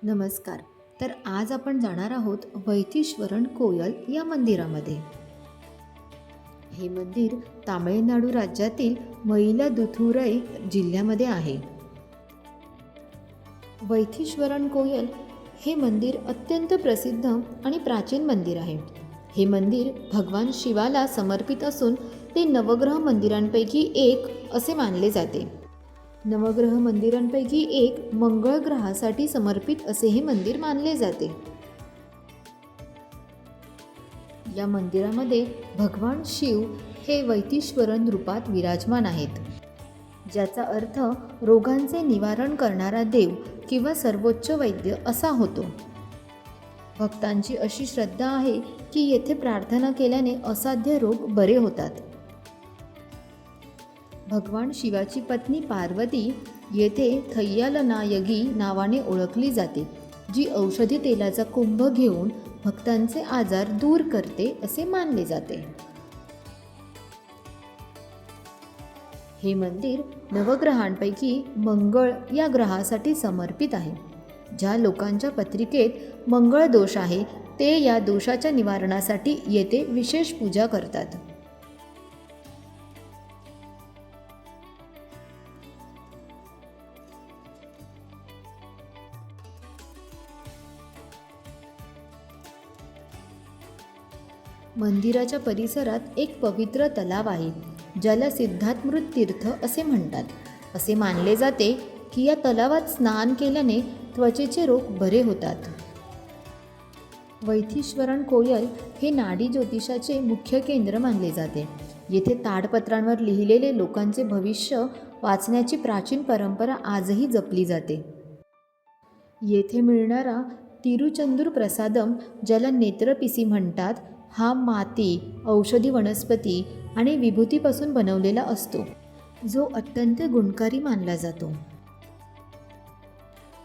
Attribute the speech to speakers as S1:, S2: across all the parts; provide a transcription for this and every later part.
S1: नमस्कार. तर आज आपण जाणार आहोत वैथीश्वरन कोयल या मंदिरामध्ये. हे मंदिर तामिळनाडू राज्यातील मयिलादुथुराई जिल्ह्यामध्ये आहे. वैथीश्वरन कोयल हे मंदिर अत्यंत प्रसिद्ध आणि प्राचीन मंदिर आहे. हे मंदिर भगवान शिवाला समर्पित असून ते नवग्रह मंदिरांपैकी एक असे मानले जाते. नवग्रह मंदिरांपैकी एक मंगळ ग्रहासाठी समर्पित असे हे मंदिर मानले जाते. या मंदिरामध्ये भगवान शिव हे वैथीश्वरन रूपात विराजमान आहेत, ज्याचा अर्थ रोगांचे निवारण करणारा देव किंवा सर्वोच्च वैद्य असा होतो. भक्तांची अशी श्रद्धा आहे की येथे प्रार्थना केल्याने असाध्य रोग बरे होतात. भगवान शिवाची पत्नी पार्वती येथे थय्यालनायगी नावाने ओळखली जाते, जी औषधी तेलाचा कुंभ घेऊन भक्तांचे आजार दूर करते असे मानले जाते. हे मंदिर नवग्रहांपैकी मंगळ या ग्रहासाठी समर्पित आहे. ज्या लोकांच्या पत्रिकेत मंगळ दोष आहे ते या दोषाच्या निवारणासाठी येथे विशेष पूजा करतात. मंदिराच्या परिसरात एक पवित्र तलाव आहे, ज्याला सिद्धार्थमृत तीर्थ असे म्हणतात. असे मानले जाते की या तलावात स्नान केल्याने त्वचेचे रोग बरे होतात. वैथीश्वरन कोयल हे नाडी ज्योतिषाचे मुख्य केंद्र मानले जाते. येथे ताडपत्रांवर लिहिलेले लोकांचे भविष्य वाचण्याची प्राचीन परंपरा आजही जपली जाते. येथे मिळणारा तिरुचंदूर प्रसादम, ज्याला नेत्रपिसी म्हणतात, हा माती, औषधी वनस्पती आणि विभूतीपासून बनवलेला असतो, जो अत्यंत गुणकारी मानला जातो.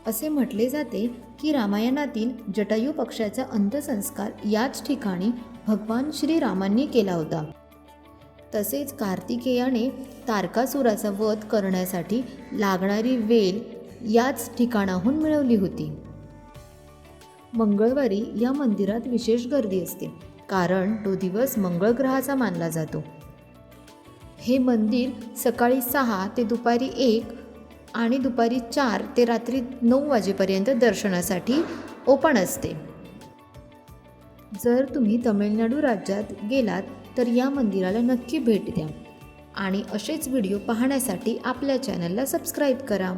S1: असे म्हटले जाते की रामायणातील जटायू पक्षाचा अंत्यसंस्कार याच ठिकाणी भगवान श्रीरामांनी केला होता. तसेच कार्तिकेयाने तारकासुराचा वध करण्यासाठी लागणारी वेल याच ठिकाणाहून मिळवली होती. मंगळवारी या मंदिरात विशेष गर्दी असते, कारण तो दिवस मंगळ ग्रहाचा मानला जातो. हे मंदिर सकाळी 6 ते दुपारी 1 आणि दुपारी 4 ते रात्री 9 वाजेपर्यंत दर्शनासाठी ओपन असते. जर तुम्ही तमिळनाडू राज्यात गेलात तर या मंदिराला नक्की भेट द्या आणि असेच व्हिडिओ पाहण्यासाठी आपल्या चॅनलला सबस्क्राईब करा.